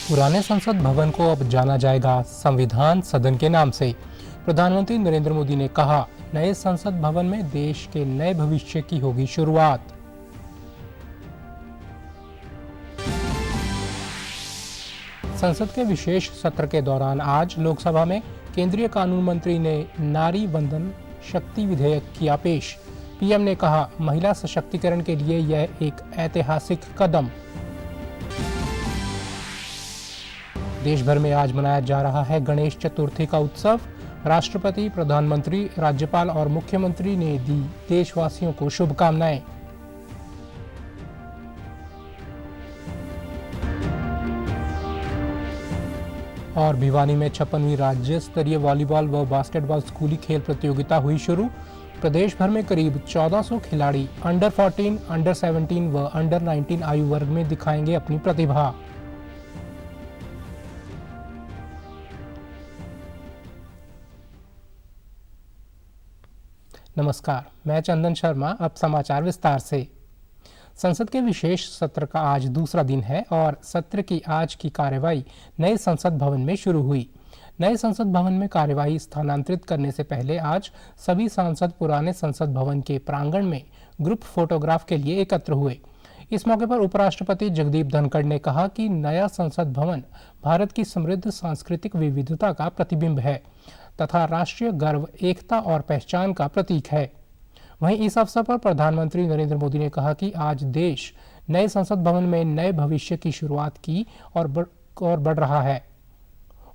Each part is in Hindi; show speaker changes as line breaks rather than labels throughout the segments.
पुराने संसद भवन को अब जाना जाएगा संविधान सदन के नाम से। प्रधानमंत्री नरेंद्र मोदी ने कहा, नए संसद भवन में देश के नए भविष्य की होगी शुरुआत। संसद के विशेष सत्र के दौरान आज लोकसभा में केंद्रीय कानून मंत्री ने नारी वंदन शक्ति विधेयक किया पेश। पीएम ने कहा, महिला सशक्तिकरण के लिए यह एक ऐतिहासिक कदम। देश भर में आज मनाया जा रहा है गणेश चतुर्थी का उत्सव। राष्ट्रपति, प्रधानमंत्री, राज्यपाल और मुख्यमंत्री ने दी देशवासियों को शुभकामनाएं। और भिवानी में 56वीं राज्य स्तरीय वॉलीबॉल व बास्केटबॉल स्कूली खेल प्रतियोगिता हुई शुरू। प्रदेश भर में करीब 1400 खिलाड़ी अंडर 14, अंडर 17 व अंडर 19 आयु वर्ग में दिखाएंगे अपनी प्रतिभा। नमस्कार, मैं चंदन शर्मा। अब समाचार विस्तार से। संसद के विशेष सत्र का आज दूसरा दिन है और सत्र की आज की कार्यवाही नए संसद भवन में शुरू हुई। नए संसद भवन में कार्यवाही स्थानांतरित करने से पहले आज सभी सांसद पुराने संसद भवन के प्रांगण में ग्रुप फोटोग्राफ के लिए एकत्र हुए। इस मौके पर उपराष्ट्रपति जगदीप धनखड़ ने कहा कि नया संसद भवन भारत की समृद्ध सांस्कृतिक विविधता का प्रतिबिंब है तथा राष्ट्रीय गर्व, एकता और पहचान का प्रतीक है। वहीं इस अवसर पर प्रधानमंत्री नरेंद्र मोदी ने कहा कि आज देश नए संसद भवन में नए भविष्य की शुरुआत की और बढ़ रहा है।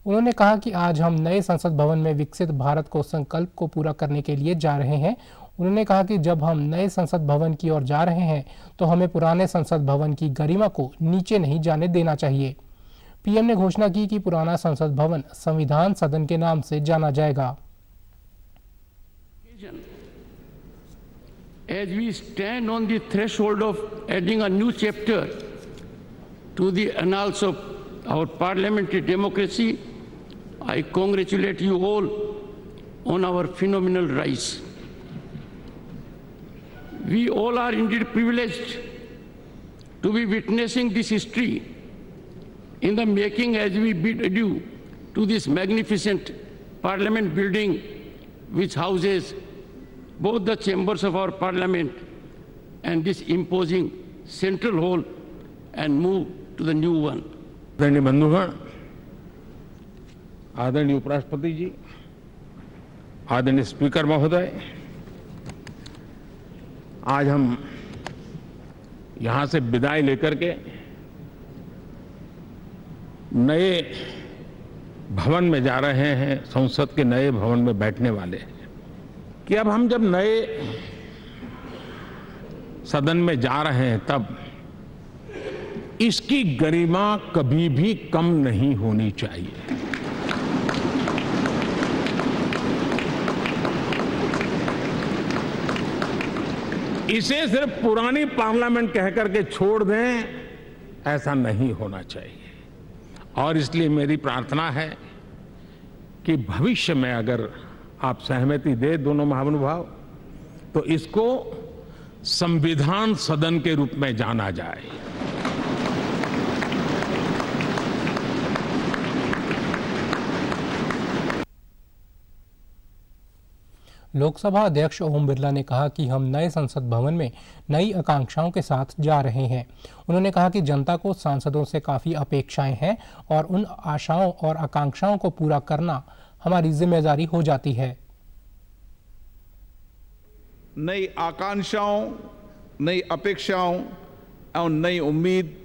उन्होंने कहा कि आज हम नए संसद भवन में विकसित भारत को संकल्प को पूरा करने के लिए जा रहे हैं। उन्होंने कहा कि जब हम नए संसद भवन की ओर जा रहे हैं तो हमें पुराने संसद भवन की गरिमा को नीचे नहीं जाने देना चाहिए। पीएम ने घोषणा की कि पुराना संसद भवन संविधान सदन के नाम से जाना जाएगा।
As we stand on the threshold of adding a new chapter to the annals of our parliamentary democracy, I congratulate you all on our phenomenal rise. We all are indeed privileged to be witnessing this history in the making as we bid adieu to this magnificent parliament building which houses both the chambers of our parliament and this imposing central hall and move to the new one.
आदरणीय बंधुगण, आदरणीय उपराष्ट्रपति जी, आदरणीय स्पीकर महोदय, आज हम यहां से विदाई लेकर के नए भवन में जा रहे हैं। संसद के नए भवन में बैठने वाले हैं कि अब हम जब नए सदन में जा रहे हैं तब इसकी गरिमा कभी भी कम नहीं होनी चाहिए। इसे सिर्फ पुरानी पार्लियामेंट कहकर के छोड़ दें, ऐसा नहीं होना चाहिए। और इसलिए मेरी प्रार्थना है कि भविष्य में अगर आप सहमति दे दोनों महानुभाव, तो इसको संविधान सदन के रूप में जाना जाए।
लोकसभा अध्यक्ष ओम बिरला ने कहा कि हम नए संसद भवन में नई आकांक्षाओं के साथ जा रहे हैं। उन्होंने कहा कि जनता को सांसदों से काफी अपेक्षाएं हैं और उन आशाओं और आकांक्षाओं को पूरा करना हमारी जिम्मेदारी हो जाती है।
नई आकांक्षाओं, नई अपेक्षाओं और नई उम्मीद,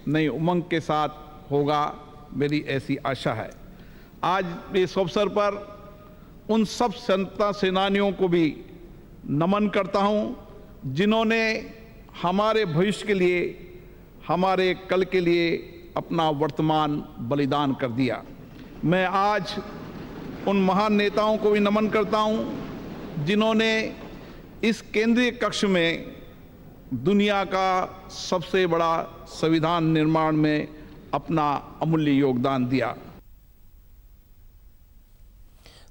नई उमंग के साथ होगा, मेरी ऐसी आशा है। आज इस अवसर पर उन सब स्वतंत्रता सेनानियों को भी नमन करता हूं जिन्होंने हमारे भविष्य के लिए, हमारे कल के लिए अपना वर्तमान बलिदान कर दिया। मैं आज उन महान नेताओं को भी नमन करता हूं जिन्होंने इस केंद्रीय कक्ष में दुनिया का सबसे बड़ा संविधान निर्माण में अपना अमूल्य योगदान दिया।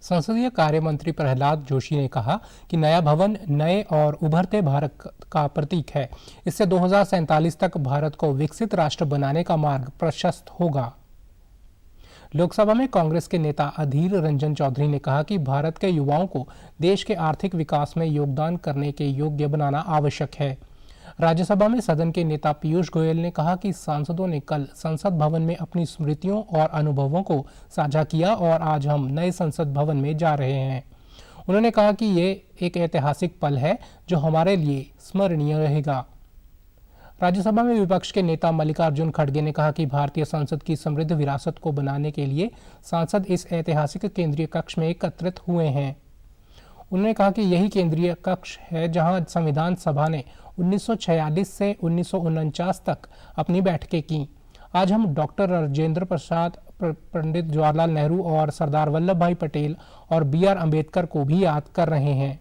संसदीय कार्य मंत्री प्रहलाद जोशी ने कहा कि नया भवन नए और उभरते भारत का प्रतीक है। इससे 2047 तक भारत को विकसित राष्ट्र बनाने का मार्ग प्रशस्त होगा। लोकसभा में कांग्रेस के नेता अधीर रंजन चौधरी ने कहा कि भारत के युवाओं को देश के आर्थिक विकास में योगदान करने के योग्य बनाना आवश्यक है। राज्यसभा में सदन के नेता पीयूष गोयल ने कहा कि सांसदों ने कल संसद भवन में अपनी स्मृतियों और अनुभवों को साझा किया और आज हम नए संसद भवन में जा रहे हैं। उन्होंने कहा कि ये एक ऐतिहासिक पल है जो हमारे लिए स्मरणीय रहेगा। राज्यसभा में विपक्ष के नेता मल्लिकार्जुन खड़गे ने कहा कि भारतीय संसद की समृद्ध विरासत को बनाने के लिए सांसद इस ऐतिहासिक केंद्रीय कक्ष में एकत्रित हुए हैं। उन्होंने कहा कि यही केंद्रीय कक्ष है जहां संविधान सभा ने 1946 से 1949 तक अपनी बैठकें की। आज हम डॉक्टर राजेंद्र प्रसाद, पंडित जवाहरलाल नेहरू और सरदार वल्लभ भाई पटेल और B.R. अम्बेडकर को भी याद कर रहे हैं।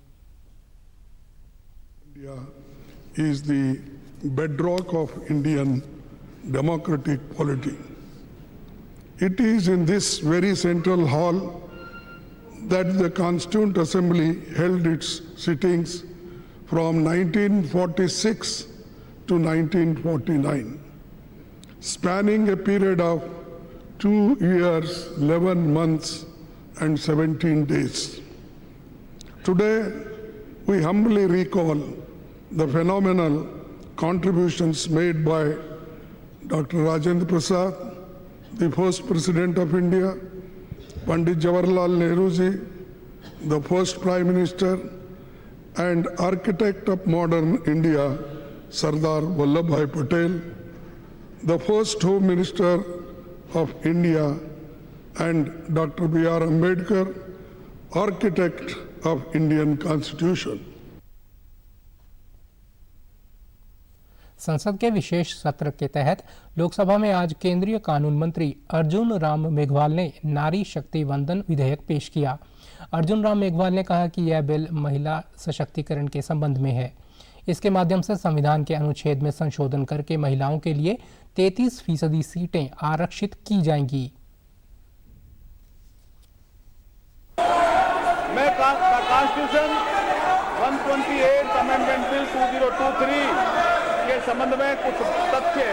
India is the bedrock of Indian democratic polity. It is in this very central hall that the Constituent Assembly held its sittings from 1946 to 1949, spanning a period of 2 years, 11 months and 17 days. Today, we humbly recall the phenomenal contributions made by Dr. Rajendra Prasad, the first President of India, Pandit Jawaharlal Nehru ji, the first Prime Minister, and architect of modern India, Sardar Vallabhbhai Patel, the first Home Minister of India, and Dr. B.R. Ambedkar, architect of Indian Constitution.
संसद के विशेष सत्र के तहत लोकसभा में आज केंद्रीय कानून मंत्री अर्जुन राम मेघवाल ने नारी शक्ति वंदन विधेयक पेश किया। अर्जुन राम मेघवाल ने कहा कि यह बिल महिला सशक्तिकरण के संबंध में है। इसके माध्यम से संविधान के अनुच्छेद में संशोधन करके महिलाओं के लिए 33% सीटें आरक्षित की जाएंगी।
मैं कॉन्स्टिट्यूशन 128 अमेंडमेंट बिल 2023 के संबंध में कुछ तथ्य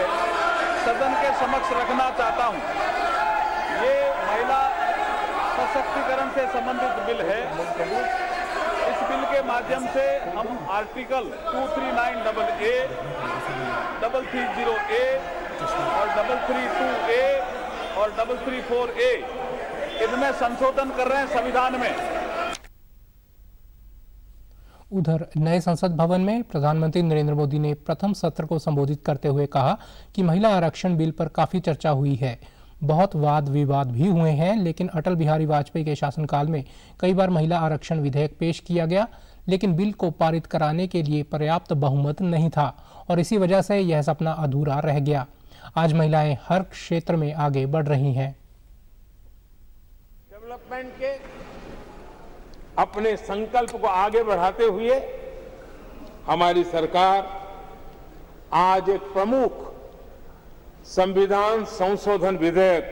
सदन के समक्ष रखना चाहता हूं। ये महिला सशक्तिकरण से संबंधित बिल है। इस बिल के माध्यम से हम आर्टिकल 239AA, 330A और 332A और 334A इनमें संशोधन कर रहे हैं संविधान में।
उधर नए संसद भवन में प्रधानमंत्री नरेंद्र मोदी ने प्रथम सत्र को संबोधित करते हुए कहा कि महिला आरक्षण बिल पर काफी चर्चा हुई है। बहुत वाद विवाद भी हुए हैं, लेकिन अटल बिहारी वाजपेयी के शासनकाल में कई बार महिला आरक्षण विधेयक पेश किया गया, लेकिन बिल को पारित कराने के लिए पर्याप्त बहुमत नहीं था और इसी वजह से यह सपना अधूरा रह गया। आज महिलाएं हर क्षेत्र में आगे बढ़ रही हैं।
डेवलपमेंट के अपने संकल्प को आगे बढ़ाते हुए हमारी सरकार आज एक प्रमुख संविधान संशोधन विधेयक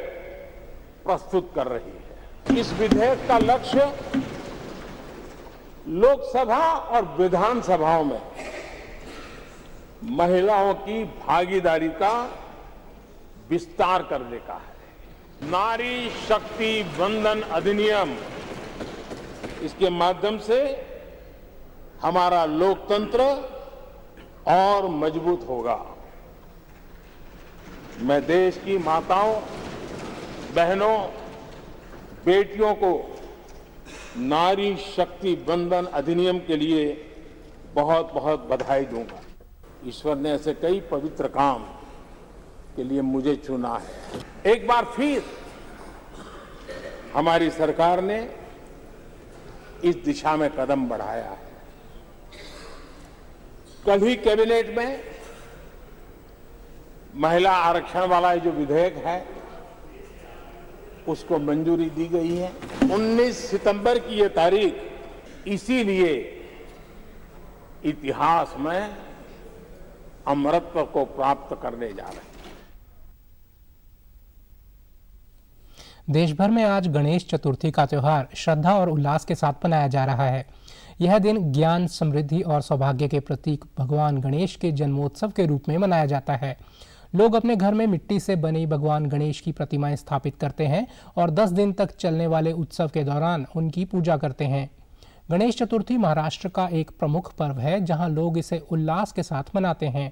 प्रस्तुत कर रही है। इस विधेयक का लक्ष्य लोकसभा और विधानसभाओं में महिलाओं की भागीदारी का विस्तार करने का है। नारी शक्ति वंदन अधिनियम, इसके माध्यम से हमारा लोकतंत्र और मजबूत होगा। मैं देश की माताओं, बहनों, बेटियों को नारी शक्ति वंदन अधिनियम के लिए बहुत बहुत बधाई दूंगा। ईश्वर ने ऐसे कई पवित्र काम के लिए मुझे चुना है। एक बार फिर हमारी सरकार ने इस दिशा में कदम बढ़ाया है। कल ही कैबिनेट में महिला आरक्षण वाला जो विधेयक है उसको मंजूरी दी गई है। 19 सितंबर की ये तारीख इसीलिए इतिहास में अमरत्व को प्राप्त करने जा रहे हैं।
देश भर में आज गणेश चतुर्थी का त्योहार श्रद्धा और उल्लास के साथ मनाया जा रहा है। यह दिन ज्ञान, समृद्धि और सौभाग्य के प्रतीक भगवान गणेश के जन्मोत्सव के रूप में मनाया जाता है। लोग अपने घर में मिट्टी से बनी भगवान गणेश की प्रतिमाएं स्थापित करते हैं और 10 दिन तक चलने वाले उत्सव के दौरान उनकी पूजा करते हैं। गणेश चतुर्थी महाराष्ट्र का एक प्रमुख पर्व है, जहां लोग इसे उल्लास के साथ मनाते हैं।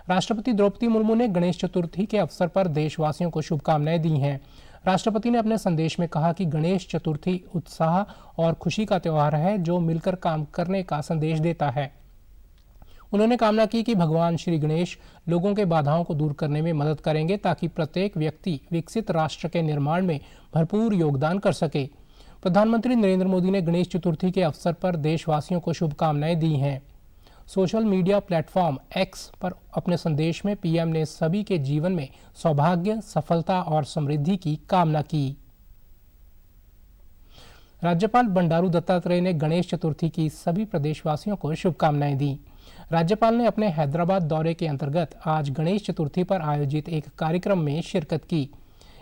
राष्ट्रपति द्रौपदी मुर्मू ने गणेश चतुर्थी के अवसर पर देशवासियों को शुभकामनाएं दी हैं। राष्ट्रपति ने अपने संदेश में कहा कि गणेश चतुर्थी उत्साह और खुशी का त्यौहार है, जो मिलकर काम करने का संदेश देता है। उन्होंने कामना की कि भगवान श्री गणेश लोगों के बाधाओं को दूर करने में मदद करेंगे, ताकि प्रत्येक व्यक्ति विकसित राष्ट्र के निर्माण में भरपूर योगदान कर सके। प्रधानमंत्री नरेंद्र मोदी ने गणेश चतुर्थी के अवसर पर देशवासियों को शुभकामनाएं दी हैं। सोशल मीडिया प्लेटफॉर्म एक्स पर अपने संदेश में पीएम ने सभी के जीवन में सौभाग्य, सफलता और समृद्धि की कामना की। राज्यपाल बंडारू दत्तात्रेय ने गणेश चतुर्थी की सभी प्रदेशवासियों को शुभकामनाएं दी। राज्यपाल ने अपने हैदराबाद दौरे के अंतर्गत आज गणेश चतुर्थी पर आयोजित एक कार्यक्रम में शिरकत की।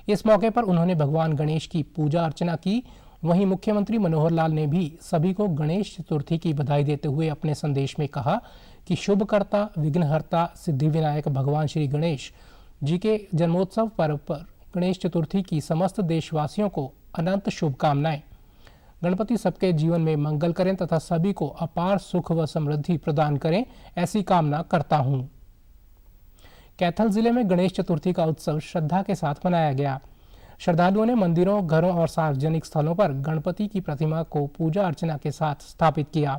इस मौके पर उन्होंने भगवान गणेश की पूजा अर्चना की। वहीं मुख्यमंत्री मनोहर लाल ने भी सभी को गणेश चतुर्थी की बधाई देते हुए अपने संदेश में कहा कि शुभकर्ता, विघ्नहर्ता, सिद्धि विनायक भगवान श्री गणेश जी के जन्मोत्सव पर्व पर गणेश चतुर्थी की समस्त देशवासियों को अनंत शुभकामनाएं। गणपति सबके जीवन में मंगल करें तथा सभी को अपार सुख व समृद्धि प्रदान करें, ऐसी कामना करता हूं। कैथल जिले में गणेश चतुर्थी का उत्सव श्रद्धा के साथ मनाया गया। श्रद्धालुओं ने मंदिरों, घरों और सार्वजनिक स्थलों पर गणपति की प्रतिमा को पूजा अर्चना के साथ स्थापित किया।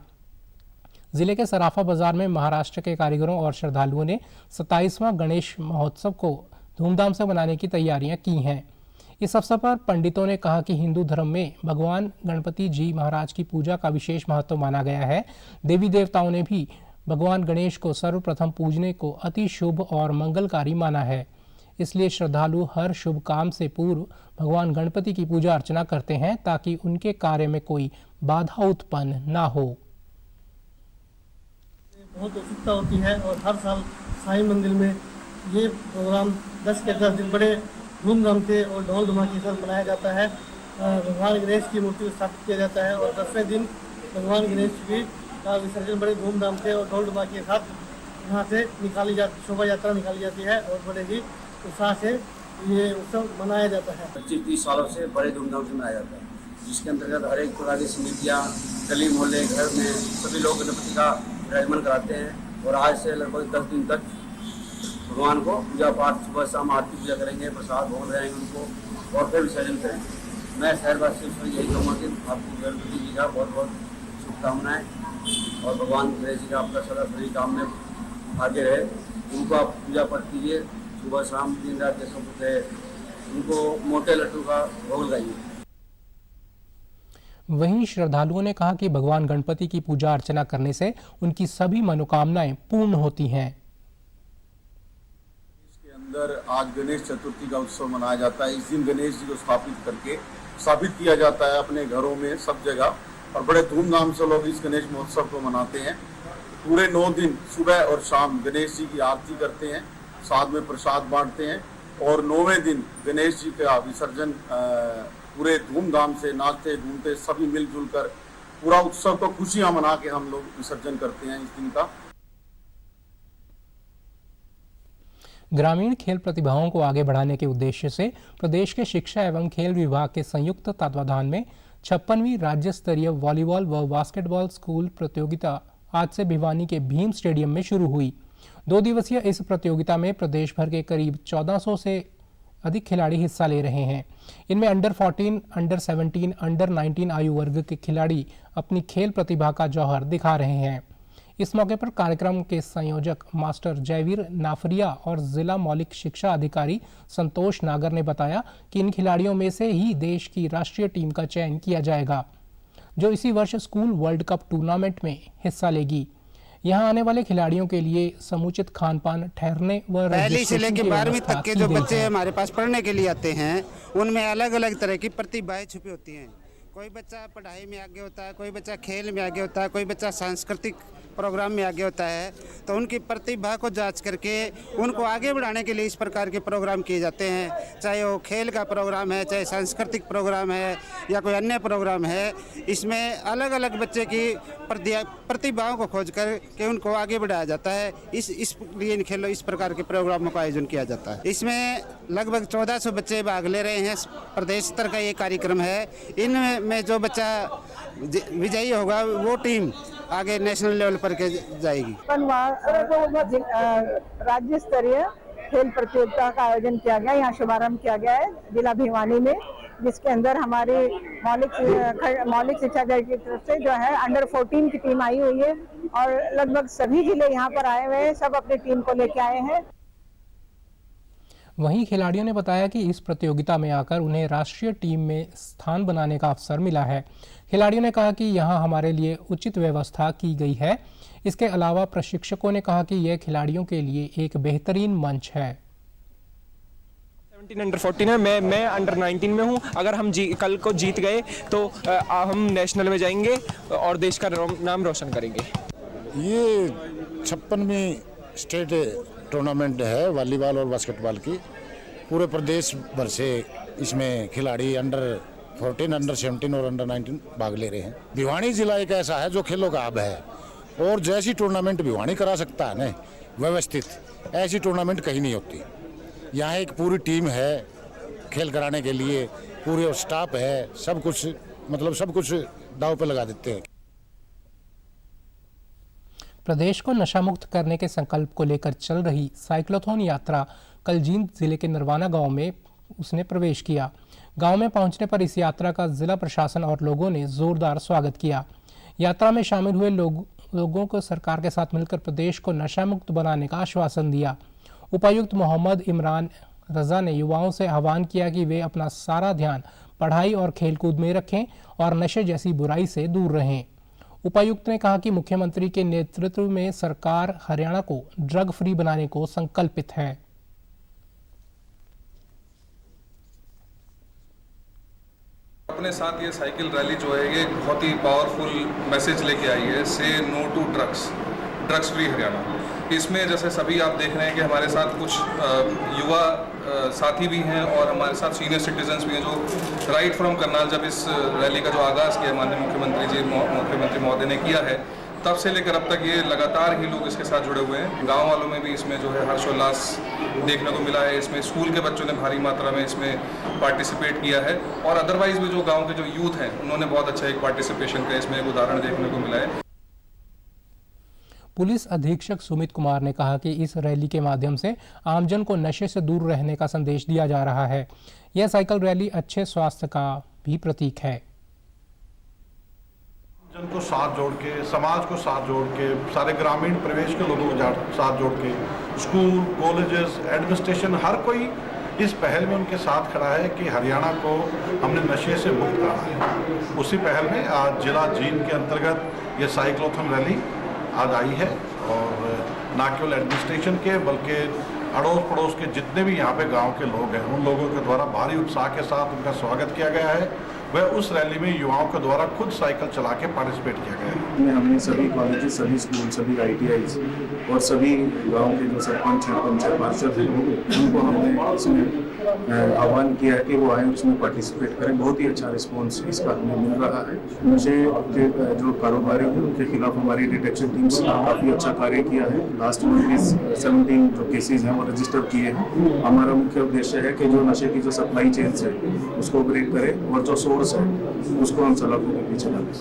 जिले के सराफा बाजार में महाराष्ट्र के कारीगरों और श्रद्धालुओं ने 27वां गणेश महोत्सव को धूमधाम से मनाने की तैयारियां की हैं। इस अवसर पर पंडितों ने कहा कि हिंदू धर्म में भगवान गणपति जी महाराज की पूजा का विशेष महत्व माना गया है। देवी देवताओं ने भी भगवान गणेश को सर्वप्रथम पूजने को अति शुभ और मंगलकारी माना है। इसलिए श्रद्धालु हर शुभ काम से पूर्व भगवान गणपति की पूजा अर्चना करते हैं, ताकि उनके कार्य में कोई बाधा उत्पन्न ना हो।
बहुत उत्सुकता होती है और हर साल साईं मंदिर में ये प्रोग्राम 10 के 10 दिन बड़े धूमधाम से और ढोल धमाके के साथ मनाया जाता है। भगवान गणेश की मूर्ति स्थापित किया जाता है और 10वें दिन भगवान गणेश जी का विसर्जन बड़े धूमधाम से और ढोल धमाके के साथ यहाँ से शोभा यात्रा निकाली जाती है और बड़े ही उत्साह से ये उत्सव मनाया जाता है।
25-30 सालों से बड़े धूमधाम से मनाया जाता है, जिसके अंतर्गत हर एक प्रकार की समितियाँ, गली मोहल्ले, घर में सभी लोग गणपति का विराजमान कराते हैं। और आज से लगभग 10 दिन तक भगवान को पूजा पाठ, सुबह शाम आरती पूजा करेंगे, प्रसाद भोग रहेंगे उनको और फिर विसर्जन करेंगे। मैं शहरवासियों से यही कहूँगा कि आपको गणपति जी का बहुत बहुत शुभकामनाएँ और भगवान गणेश जी का आपका सदा सभी काम में आगे रहे। उनको आप पूजा पाठ कीजिए, सुबह शाम दिन रात जैसा कुछ है, उनको मोटे लड्डू का भोग लगाइए।
वहीं श्रद्धालुओं ने कहा कि भगवान गणपति की पूजा अर्चना करने से उनकी सभी मनोकामनाएं पूर्ण होती हैं।
इसके अंदर आज गणेश चतुर्थी का उत्सव मनाया जाता है। इस दिन गणेश जी को स्थापित किया जाता है अपने घरों में, सब जगह, और बड़े धूमधाम से लोग इस गणेश महोत्सव को मनाते हैं। पूरे 9 दिन सुबह और शाम गणेश जी की आरती करते हैं, साथ में प्रसाद बांटते हैं और 9वें दिन गणेश जी का विसर्जन पूरे धूमधाम से नाचते घूमते सभी मिलजुल कर पूरा उत्सव को खुशियां मना के हम लोग विसर्जन करते हैं इस दिन का।
ग्रामीण खेल प्रतिभाओं को आगे बढ़ाने के उद्देश्य से प्रदेश के शिक्षा एवं खेल विभाग के संयुक्त तत्वाधान में 56वीं राज्य स्तरीय वॉलीबॉल व बास्केटबॉल स्कूल प्रतियोगिता आज से भिवानी के भीम स्टेडियम में शुरू हुई। 2 दिवसीय इस प्रतियोगिता में प्रदेश भर के करीब 1400 से अधिक खिलाड़ी हिस्सा ले रहे हैं। इनमें अंडर 14, अंडर 17, अंडर 19 आयु वर्ग के खिलाड़ी अपनी खेल प्रतिभा का जौहर दिखा रहे हैं। इस मौके पर कार्यक्रम के संयोजक मास्टर जयवीर नाफरिया और जिला मौलिक शिक्षा अधिकारी संतोष नागर ने बताया कि इन खिलाड़ियों में से ही देश की राष्ट्रीय टीम का चयन किया जाएगा, जो इसी वर्ष स्कूल वर्ल्ड कप टूर्नामेंट में हिस्सा लेगी। यहाँ आने वाले खिलाड़ियों के लिए समुचित खान-पान, ठहरने व
पहली से लेकर 12वीं तक के जो बच्चे हमारे पास पढ़ने के लिए आते हैं, उनमें अलग अलग तरह की प्रतिभाएं छुपी होती हैं। कोई बच्चा पढ़ाई में आगे होता है, कोई बच्चा खेल में आगे होता है, कोई बच्चा सांस्कृतिक प्रोग्राम में आगे होता है, तो उनकी प्रतिभा को जांच करके उनको आगे बढ़ाने के लिए इस प्रकार के प्रोग्राम किए जाते हैं। चाहे वो खेल का प्रोग्राम है, चाहे सांस्कृतिक प्रोग्राम है या कोई अन्य प्रोग्राम है, इसमें अलग अलग बच्चे की प्रतिभाओं को खोज कर के उनको आगे बढ़ाया जाता है। इस लिए इन खेलों इस प्रकार के प्रोग्रामों का आयोजन किया जाता है। इसमें लगभग 1400 बच्चे भाग ले रहे हैं। प्रदेश स्तर का ये कार्यक्रम है। इनमें जो बच्चा विजयी होगा वो टीम आगे नेशनल लेवल पर के जाएगी।
राज्य स्तरीय खेल प्रतियोगिता का आयोजन किया गया, यहाँ शुभारंभ किया गया है जिला भिवानी में, जिसके अंदर हमारे मौलिक शिक्षा गढ़ की तरफ से जो है अंडर 14 की टीम आई हुई है और लगभग सभी जिले यहाँ पर आए हुए हैं, सब अपनी टीम को लेके आए हैं।
वहीं खिलाड़ियों ने बताया कि इस प्रतियोगिता में आकर उन्हें राष्ट्रीय टीम में स्थान बनाने का अवसर मिला है। खिलाड़ियों ने कहा कि यहाँ हमारे लिए उचित व्यवस्था की गई है। इसके अलावा प्रशिक्षकों ने कहा कि यह खिलाड़ियों के लिए एक बेहतरीन मंच है।
17 अंडर 14 है, मैं अंडर 19 में हूँ। अगर हम कल को जीत गए तो हम नेशनल में जाएंगे और देश का नाम रोशन करेंगे।
ये 56वीं स्टेट टूर्नामेंट है वॉलीबॉल और बास्केटबॉल की। पूरे प्रदेश भर से इसमें खिलाड़ी अंडर 14, अंडर 17 और अंडर 19 भाग ले रहे हैं। भिवानी जिला एक ऐसा है जो खेलों का हब है और जैसी टूर्नामेंट भिवानी करा सकता है ना व्यवस्थित, ऐसी टूर्नामेंट कहीं नहीं होती। यहाँ एक पूरी टीम है खेल कराने के लिए, पूरे स्टाफ है, सब कुछ दांव पे लगा देते हैं।
प्रदेश को नशा मुक्त करने के संकल्प को लेकर चल रही साइक्लोथॉन यात्रा कल जींद जिले के नरवाना गांव में उसने प्रवेश किया। गांव में पहुंचने पर इस यात्रा का जिला प्रशासन और लोगों ने जोरदार स्वागत किया। यात्रा में शामिल हुए लोगों को सरकार के साथ मिलकर प्रदेश को नशा मुक्त बनाने का आश्वासन दिया। उपायुक्त मोहम्मद इमरान रजा ने युवाओं से आह्वान किया कि वे अपना सारा ध्यान पढ़ाई और खेलकूद में रखें और नशे जैसी बुराई से दूर रहें। उपायुक्त ने कहा कि मुख्यमंत्री के नेतृत्व में सरकार हरियाणा को ड्रग फ्री बनाने को संकल्पित है।
अपने साथ ये साइकिल रैली जो है ये बहुत ही पावरफुल मैसेज लेके आई है, say no to drugs free Haryana. इसमें जैसे सभी आप देख रहे हैं कि हमारे साथ कुछ युवा साथी भी हैं और हमारे साथ सीनियर सिटीजन्स भी हैं जो राइट फ्रॉम करनाल जब इस रैली का जो आगाज़ किया माननीय मुख्यमंत्री महोदय ने किया है, तब से लेकर अब तक ये लगातार ही लोग इसके साथ जुड़े हुए हैं। गांव वालों में भी इसमें जो है हर्षोल्लास देखने को मिला है। इसमें स्कूल के बच्चों ने भारी मात्रा में इसमें पार्टिसिपेट किया है और अदरवाइज भी जो गांव के जो यूथ हैं उन्होंने बहुत अच्छा एक पार्टिसिपेशन का इसमें एक उदाहरण देखने को मिला है।
पुलिस अधीक्षक सुमित कुमार ने कहा कि इस रैली के माध्यम से आमजन को नशे से दूर रहने का संदेश दिया जा रहा है। यह साइकिल रैली अच्छे स्वास्थ्य का भी प्रतीक है।
जन को साथ जोड़ के, समाज को साथ जोड़ के, सारे ग्रामीण प्रदेश के लोगों को साथ जोड़ के, स्कूल, कॉलेजेस, एडमिनिस्ट्रेशन हर कोई इस पहल में उनके साथ खड़ा है कि हरियाणा को हमने नशे से मुक्त कराना है। उसी पहल में आज जिला जींद के अंतर्गत ये साइक्लोथॉन रैली आज आई है और ना केवल एडमिनिस्ट्रेशन के बल्कि अड़ोस पड़ोस के जितने भी यहाँ पे गांव के लोग हैं उन लोगों के द्वारा भारी उत्साह के साथ उनका स्वागत किया गया है। वह उस रैली में युवाओं के द्वारा खुद साइकिल चला के पार्टिसिपेट किया गया है।
हमने सभी कॉलेजेस, सभी स्कूल, सभी ITIs और सभी गांव के जो सरपंच हैं, पंचायत पार्षद हैं, उनको हमने इसमें आह्वान किया है कि वो आए उसमें पार्टिसिपेट करें। बहुत ही अच्छा रिस्पॉन्स इसका हमें मिल रहा है। मुझे जो कारोबारी हैं उनके खिलाफ हमारी डिटेक्शन टीम्स काफ़ी अच्छा कार्य किया है। लास्ट में भी 17 जो केसेज हैं वो रजिस्टर किए हैं। हमारा मुख्य उद्देश्य है कि जो नशे की जो सप्लाई चेन्स है उसको ब्रेक करें और जो सोर्स है उसको हम सलाखों के पीछे डालें।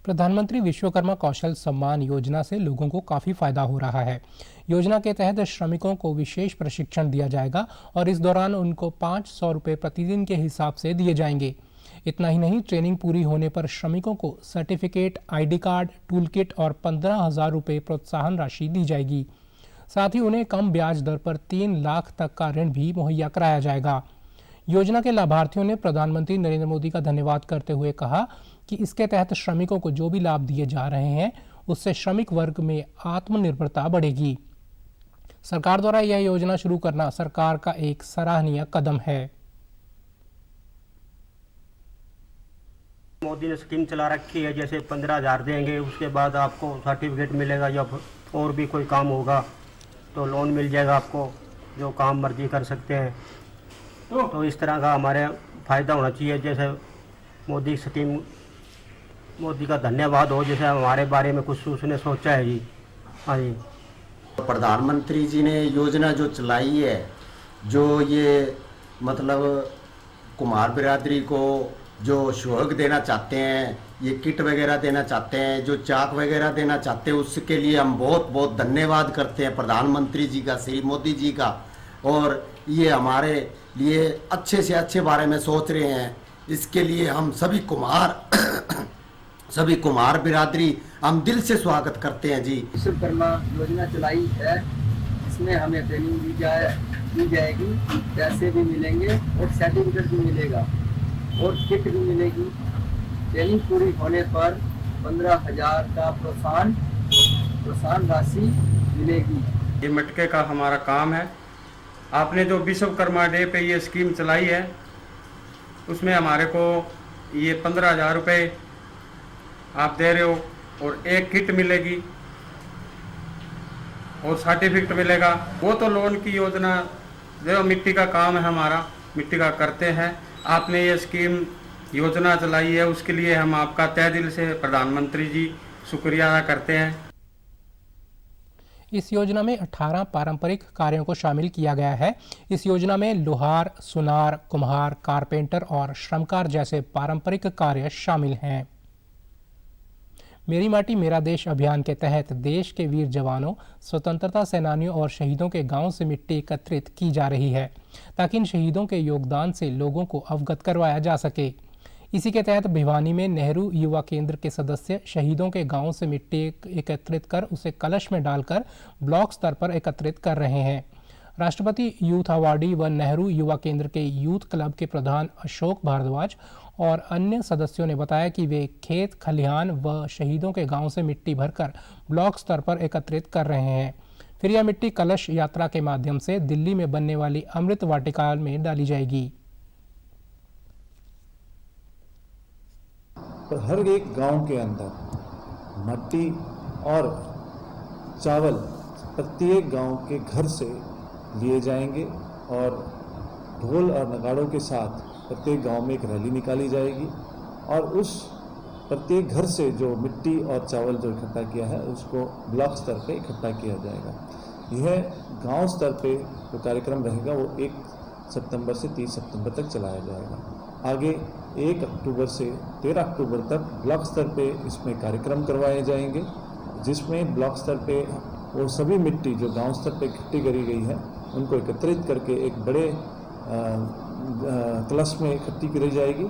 प्रधानमंत्री विश्वकर्मा कौशल सम्मान योजना से लोगों को काफ़ी फायदा हो रहा है। योजना के तहत श्रमिकों को विशेष प्रशिक्षण दिया जाएगा और इस दौरान उनको 500 रुपये प्रतिदिन के हिसाब से दिए जाएंगे। इतना ही नहीं, ट्रेनिंग पूरी होने पर श्रमिकों को certificate, ID card, tool kit और 15,000 रुपये प्रोत्साहन राशि दी जाएगी। साथ ही उन्हें कम ब्याज दर पर 3 लाख तक का ऋण भी मुहैया कराया जाएगा। योजना के लाभार्थियों ने प्रधानमंत्री नरेंद्र मोदी का धन्यवाद करते हुए कहा कि इसके तहत श्रमिकों को जो भी लाभ दिए जा रहे हैं उससे श्रमिक वर्ग में आत्मनिर्भरता बढ़ेगी। सरकार द्वारा यह योजना शुरू करना सरकार का एक सराहनीय कदम है।
मोदी ने स्कीम चला रखी है, जैसे 15,000 देंगे, उसके बाद आपको सर्टिफिकेट मिलेगा, या और भी कोई काम होगा तो लोन मिल जाएगा आपको, जो काम मर्जी कर सकते हैं। तो इस तरह का हमारे फ़ायदा होना चाहिए। जैसे मोदी स्कीम, मोदी का धन्यवाद हो, जैसे हमारे बारे में कुछ उसने सोचा है जी। हाँ जी,
प्रधानमंत्री जी ने योजना जो चलाई है, जो ये मतलब कुमार बिरादरी को जो सहयोग देना चाहते हैं, ये किट वगैरह देना चाहते हैं, जो चाक वगैरह देना चाहते हैं, उसके लिए हम बहुत बहुत धन्यवाद करते हैं प्रधानमंत्री जी का, श्री मोदी जी का। और ये हमारे लिए अच्छे से अच्छे बारे में सोच रहे हैं, इसके लिए हम सभी कुमार बिरादरी हम दिल से स्वागत करते हैं जी।
विश्वकर्मा योजना चलाई है, इसमें हमें ट्रेनिंग दी जाएगी, पैसे भी मिलेंगे और सर्टिफिकेट भी मिलेगा और किट भी मिलेगी। ट्रेनिंग पूरी होने पर 15,000 का प्रोत्साहन राशि मिलेगी।
ये मटके का हमारा काम है। आपने जो विश्वकर्मा डे पे ये स्कीम चलाई है, उसमें हमारे को ये 15,000 रुपये आप दे रहे हो और एक किट मिलेगी और सर्टिफिकेट मिलेगा। वो तो लोन की योजना, जो मिट्टी का काम है हमारा, मिट्टी का करते हैं। आपने ये स्कीम योजना चलाई है, उसके लिए हम आपका तहे दिल से प्रधानमंत्री जी शुक्रिया अदा करते हैं।
इस योजना में 18 पारंपरिक कार्यों को शामिल किया गया है। इस योजना में लोहार, सुनार, कुम्हार, कारपेंटर और श्रमकार जैसे पारंपरिक कार्य शामिल हैं। मेरी माटी मेरा देश अभियान के तहत देश के वीर जवानों, स्वतंत्रता सेनानियों और शहीदों के गांव से मिट्टी एकत्रित की जा रही है, ताकि इन शहीदों के योगदान से लोगों को अवगत करवाया जा सके। इसी के तहत भिवानी में नेहरू युवा केंद्र के सदस्य शहीदों के गांव से मिट्टी एकत्रित कर उसे कलश में डालकर ब्लॉक स्तर पर एकत्रित कर रहे हैं। राष्ट्रपति यूथ अवार्डी व नेहरू युवा केंद्र के यूथ क्लब के प्रधान अशोक भारद्वाज और अन्य सदस्यों ने बताया कि वे खेत खलिहान व शहीदों के गांव से मिट्टी भरकर ब्लॉक स्तर पर एकत्रित कर रहे हैं। फिर यह मिट्टी कलश यात्रा के माध्यम से दिल्ली में बनने वाली अमृत वाटिका में डाली जाएगी।
पर हर एक गांव के अंदर मिट्टी और चावल प्रत्येक गांव के घर से लिए जाएंगे और ढोल और नगाड़ों के साथ प्रत्येक गांव में एक रैली निकाली जाएगी और उस प्रत्येक घर से जो मिट्टी और चावल जो इकट्ठा किया है उसको ब्लॉक स्तर पे इकट्ठा किया जाएगा। यह गांव स्तर पे जो कार्यक्रम रहेगा वो 1 सितंबर से 30 सितंबर तक चलाया जाएगा। आगे 1 अक्टूबर से 13 अक्टूबर तक ब्लॉक स्तर पे इसमें कार्यक्रम करवाए जाएंगे, जिसमें ब्लॉक स्तर पे वो सभी मिट्टी जो गांव स्तर पे इकट्ठी करी गई है उनको एकत्रित करके एक बड़े क्लश में इकट्ठी करी जाएगी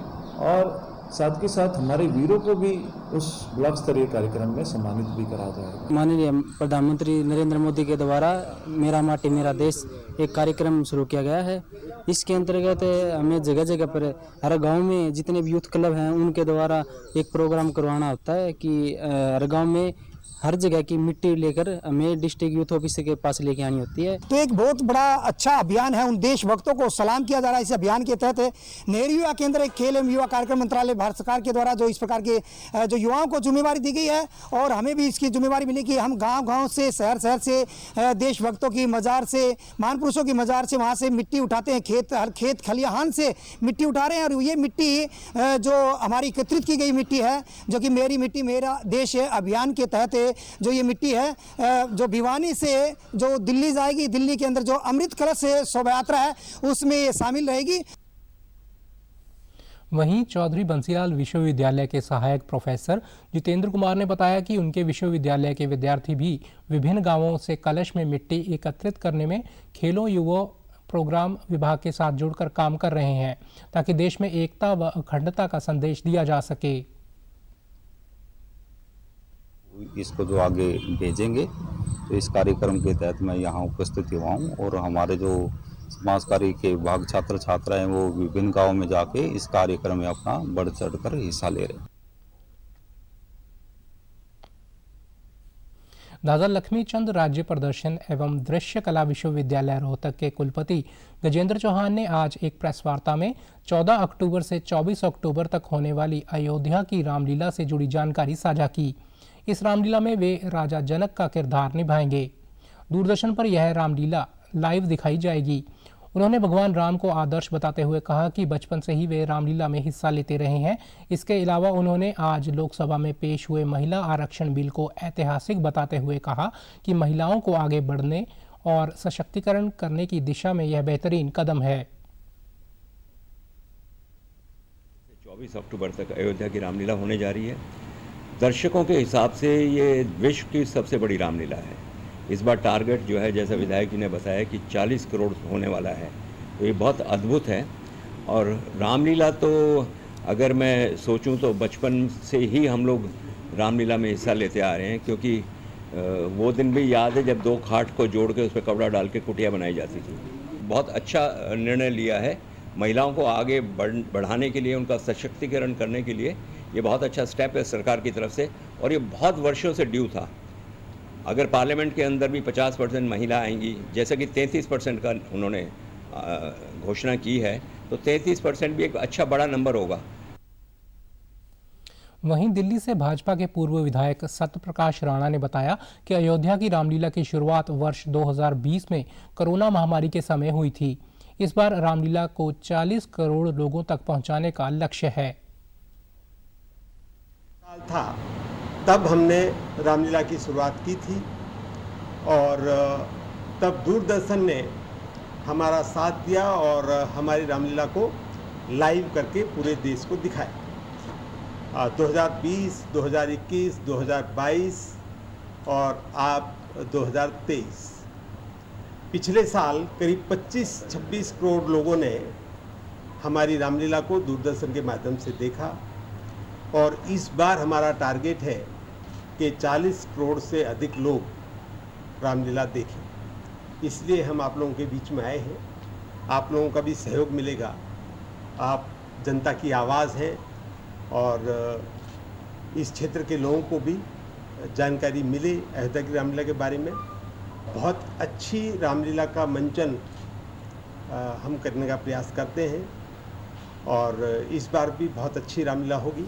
और साथ के साथ हमारे वीरों को भी उस ब्लॉक स्तरीय कार्यक्रम में सम्मानित भी करा जाएगा।
माननीय प्रधानमंत्री नरेंद्र मोदी के द्वारा मेरा माटी मेरा देश एक कार्यक्रम शुरू किया गया है। इसके अंतर्गत हमें जगह जगह पर हर गांव में जितने भी यूथ क्लब हैं उनके द्वारा एक प्रोग्राम करवाना होता है कि हर गांव में हर जगह की मिट्टी लेकर हमें डिस्ट्रिक्ट यूथ ऑफिसर के पास लेके आनी होती है।
तो एक बहुत बड़ा अच्छा अभियान है, उन देशभक्तों को सलाम किया जा रहा है। इस अभियान के तहत नेहरू युवा केंद्र, एक खेल एवं युवा कार्यक्रम मंत्रालय भारत सरकार के द्वारा जो इस प्रकार के जो युवाओं को जिम्मेवारी दी गई है और हमें भी इसकी जिम्मेवारी मिली कि हम गाँव से शहर से देशभक्तों की मज़ार से, महान पुरुषों की मज़ार से, वहाँ से मिट्टी उठाते हैं, खेत खलिहान से मिट्टी उठा रहे हैं। और ये मिट्टी जो हमारी एकत्रित की गई मिट्टी है, जो कि मेरी मिट्टी मेरा देश अभियान के तहत जो ये मिट्टी है जो भिवानी से जो दिल्ली जाएगी, दिल्ली के अंदर जो अमृत कलश शोभा यात्रा है उसमें ये शामिल रहेगी।
वहीं चौधरी बंसीलाल विश्वविद्यालय के सहायक प्रोफेसर जितेंद्र कुमार ने बताया कि उनके विश्वविद्यालय के विद्यार्थी भी विभिन्न गांवों से कलश में मिट्टी एकत्रित करने में खेलों युवा प्रोग्राम विभाग के साथ जुड़कर काम कर रहे हैं, ताकि देश में एकता व अखंडता का संदेश दिया जा सके।
इसको जो आगे भेजेंगे, तो इस कार्यक्रम के तहत मैं यहाँ उपस्थित हुआ हूँ और हमारे जो समाज कार्य के विभाग छात्र छात्राएं वो विभिन्न गाँव में जाके इस कार्यक्रम में अपना बढ़ चढ़कर हिस्सा ले रहे हैं।
दादा लक्ष्मी चंद राज्य प्रदर्शन एवं दृश्य कला विश्वविद्यालय रोहतक के कुलपति गजेंद्र चौहान ने आज एक प्रेस वार्ता में 14 अक्टूबर से 24 अक्टूबर तक होने वाली अयोध्या की रामलीला से जुड़ी जानकारी साझा की। इस रामलीला में वे राजा जनक का किरदार निभाएंगे। दूरदर्शन पर यह रामलीला लाइव दिखाई जाएगी। उन्होंने भगवान राम को आदर्श बताते हुए कहा कि बचपन से ही वे रामलीला में हिस्सा लेते रहे हैं। इसके अलावा उन्होंने आज लोकसभा में पेश हुए महिला आरक्षण बिल को ऐतिहासिक बताते हुए कहा कि महिलाओं को आगे बढ़ने और सशक्तिकरण करने की दिशा में यह बेहतरीन कदम है।
24 अक्टूबर तक अयोध्या की रामलीला होने जा रही है। दर्शकों के हिसाब से ये विश्व की सबसे बड़ी रामलीला है। इस बार टारगेट जो है, जैसा विधायक जी ने बताया कि 40 करोड़ होने वाला है, तो ये बहुत अद्भुत है। और रामलीला तो अगर मैं सोचूं तो बचपन से ही हम लोग रामलीला में हिस्सा लेते आ रहे हैं, क्योंकि वो दिन भी याद है जब 2 खाट को जोड़ के उस पर कपड़ा डाल के कुटिया बनाई जाती थी। बहुत अच्छा निर्णय लिया है महिलाओं को आगे बढ़ाने के लिए, उनका सशक्तिकरण करने के लिए। ये बहुत अच्छा स्टेप है सरकार की तरफ से और ये बहुत वर्षों से ड्यू था। अगर पार्लियामेंट के अंदर भी 50% महिला आएंगी, जैसा कि 33% का उन्होंने घोषणा की है, तो 33% भी एक अच्छा बड़ा नंबर होगा।
वहीं दिल्ली से भाजपा के पूर्व विधायक सत्यप्रकाश राणा ने बताया कि अयोध्या की रामलीला की शुरुआत वर्ष 2020 में कोरोना महामारी के समय हुई थी। इस बार रामलीला को 40 करोड़ लोगों तक पहुंचाने का लक्ष्य है।
तब हमने रामलीला की शुरुआत की थी और तब दूरदर्शन ने हमारा साथ दिया और हमारी रामलीला को लाइव करके पूरे देश को दिखाया। 2020, 2021, 2022 और अब 2023 पिछले साल करीब 25-26 करोड़ लोगों ने हमारी रामलीला को दूरदर्शन के माध्यम से देखा और इस बार हमारा टारगेट है कि 40 करोड़ से अधिक लोग रामलीला देखें। इसलिए हम आप लोगों के बीच में आए हैं। आप लोगों का भी सहयोग मिलेगा। आप जनता की आवाज़ हैं और इस क्षेत्र के लोगों को भी जानकारी मिले अयोध्या की रामलीला के बारे में। बहुत अच्छी रामलीला का मंचन हम करने का प्रयास करते हैं और इस बार भी बहुत अच्छी रामलीला होगी।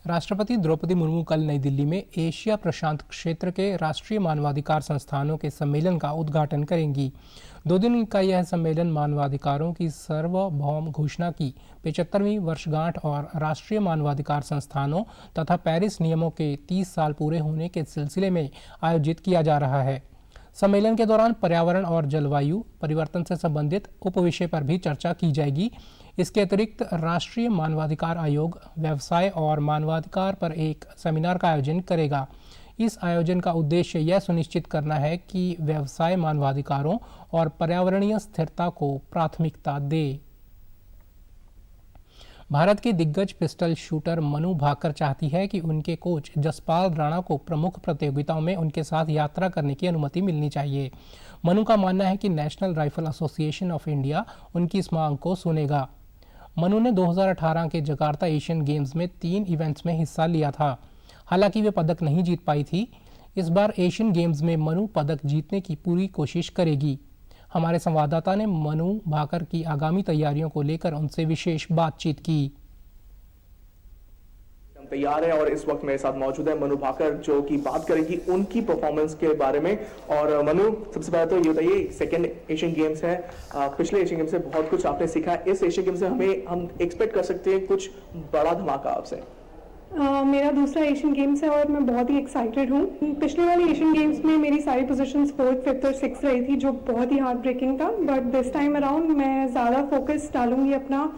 राष्ट्रपति द्रौपदी मुर्मू कल नई दिल्ली में एशिया प्रशांत क्षेत्र के राष्ट्रीय मानवाधिकार संस्थानों के सम्मेलन का उद्घाटन करेंगी। 2 दिन का यह सम्मेलन मानवाधिकारों की सार्वभौम घोषणा की 75वीं वर्षगांठ और राष्ट्रीय मानवाधिकार संस्थानों तथा पेरिस नियमों के 30 साल पूरे होने के सिलसिले में आयोजित किया जा रहा है। सम्मेलन के दौरान पर्यावरण और जलवायु परिवर्तन से संबंधित उपविषय पर भी चर्चा की जाएगी। इसके अतिरिक्त राष्ट्रीय मानवाधिकार आयोग व्यवसाय और मानवाधिकार पर एक सेमिनार का आयोजन करेगा। इस आयोजन का उद्देश्य यह सुनिश्चित करना है कि व्यवसाय मानवाधिकारों और पर्यावरणीय स्थिरता को प्राथमिकता दे। भारत की दिग्गज पिस्टल शूटर मनु भाकर चाहती है कि उनके कोच जसपाल राणा को प्रमुख प्रतियोगिताओं में उनके साथ यात्रा करने की अनुमति मिलनी चाहिए। मनु का मानना है कि national rifle association of India उनकी इस मांग को सुनेगा। मनु ने 2018 के जकार्ता एशियन गेम्स में 3 इवेंट्स में हिस्सा लिया था। हालांकि वे पदक नहीं जीत पाई थी। इस बार एशियन गेम्स में मनु पदक जीतने की पूरी कोशिश करेगी। हमारे संवाददाता ने मनु भाकर की आगामी तैयारियों को लेकर उनसे विशेष बातचीत की।
हम तैयार हैं और इस वक्त मेरे साथ मौजूद है मनु भाकर, जो कि बात करेगी उनकी परफॉर्मेंस के बारे में। और मनु, सबसे पहले तो ये बताइए, सेकंड एशियन गेम्स है, पिछले एशियन गेम्स से बहुत कुछ आपने सीखा। इस एशियन गेम्स से हम एक्सपेक्ट कर सकते हैं कुछ बड़ा धमाका आपसे?
मेरा दूसरा एशियन गेम्स है और मैं बहुत ही एक्साइटेड हूँ। पिछले वाले एशियन गेम्स में मेरी सारी पोजीशंस 4th, 5th और 6th रही थी, जो बहुत ही हार्ड ब्रेकिंग था। बट दिस टाइम अराउंड मैं ज़्यादा फोकस डालूंगी अपना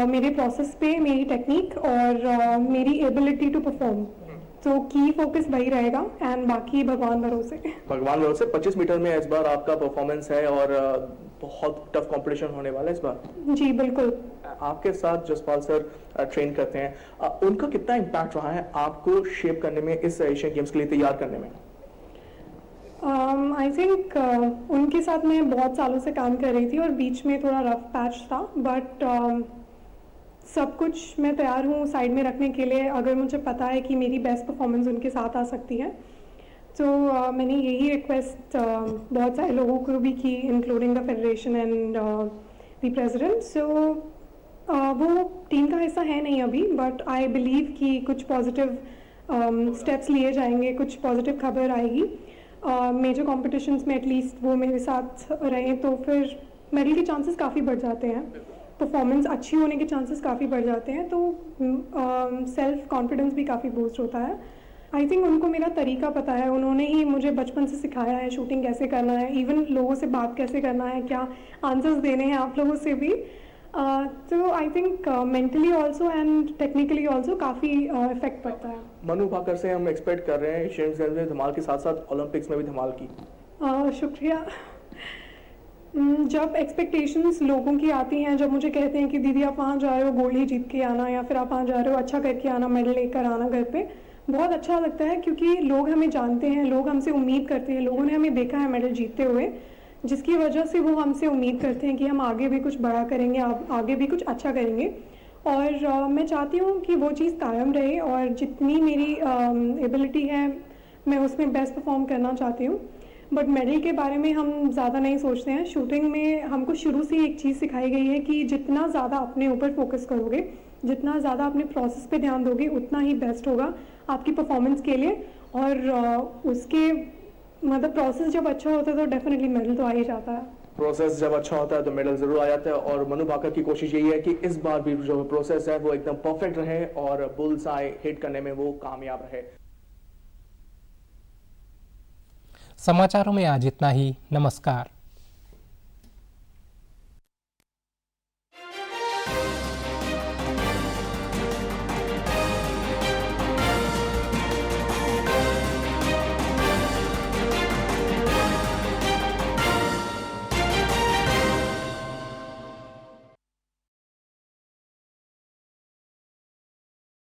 मेरे प्रोसेस पे, मेरी टेक्निक और मेरी एबिलिटी टू परफॉर्म। तो की फोकस वही रहेगा एंड बाकी भगवान भरोसे।
25 मीटर में इस बार आपका परफॉर्मेंस है और बहुत टफ कंपटीशन होने वाला है इस बार।
जी बिल्कुल।
आपके साथ जसपाल सर ट्रेन करते हैं, उनका कितना इम्पैक्ट रहा है आपको शेप करने में, इस एशियन गेम्स के लिए तैयार करने में?
आई थिंक उनके साथ मैं बहुत सालों से काम कर रही थी और बीच में थोड़ा रफ पैच था, बट सब कुछ मैं तैयार हूँ साइड में रखने के लिए अगर मुझे पता है कि मेरी बेस्ट परफॉर्मेंस उनके साथ आ सकती है। तो मैंने यही रिक्वेस्ट बहुत सारे लोगों को भी की, including the federation and the president. So वो टीम का हिस्सा है नहीं अभी, बट आई बिलीव कि कुछ पॉजिटिव स्टेप्स लिए जाएंगे, कुछ पॉजिटिव खबर आएगी। मेजर कॉम्पिटिशन्स में एटलीस्ट वो मेरे साथ रहें तो फिर मेडल के चांसेस काफ़ी बढ़ जाते हैं, परफॉर्मेंस अच्छी होने के चांसेस काफ़ी बढ़ जाते हैं, तो सेल्फ कॉन्फिडेंस भी काफ़ी बूस्ट होता है। आई थिंक उनको मेरा तरीका पता है, उन्होंने ही मुझे बचपन से सिखाया है शूटिंग कैसे करना है, इवन लोगों से बात कैसे करना है, क्या आंसर्स देने हैं आप लोगों से भी। तो I think mentally also and technically also काफ़ी इफेक्ट पड़ता है।
मनु भाकर से हम एक्सपेक्ट कर रहे हैं एशियन गेम्स में धमाल के साथ साथ ओलंपिक्स में भी धमाल की।
शुक्रिया। जब एक्सपेक्टेशंस लोगों की आती हैं, जब मुझे कहते हैं कि दीदी आप वहाँ जा रहे हो गोल्ड ही जीत के आना, या फिर आप वहाँ जा रहे हो अच्छा करके आना, मेडल लेकर आना घर पे, बहुत अच्छा लगता है क्योंकि लोग हमें जानते हैं, लोग हमसे उम्मीद करते हैं, लोगों ने हमें देखा है मेडल जीतते हुए, जिसकी वजह से वो हमसे उम्मीद करते हैं कि हम आगे भी कुछ बड़ा करेंगे, आगे भी कुछ अच्छा करेंगे। और मैं चाहती हूँ कि वो चीज़ कायम रहे और जितनी मेरी एबिलिटी है मैं उसमें बेस्ट परफॉर्म करना चाहती हूँ। बट मेडल के बारे में हम ज़्यादा नहीं सोचते हैं। शूटिंग में हमको शुरू से एक चीज़ सिखाई गई है कि जितना ज़्यादा अपने ऊपर फोकस करोगे, जितना ज़्यादा अपने प्रोसेस पे ध्यान दोगे, उतना ही बेस्ट होगा आपकी परफॉर्मेंस के लिए। और उसके मतलब प्रोसेस जब अच्छा होता है तो डेफिनेटली मेडल तो आ ही जाता है।
प्रोसेस जब अच्छा होता है तो मेडल जरूर आ जाता है और मनु भाकर की कोशिश यही है कि इस बार भी जो प्रोसेस है वो एकदम परफेक्ट रहे और बुल्स आई हिट करने में वो कामयाब रहे।
समाचारों में आज इतना ही। नमस्कार।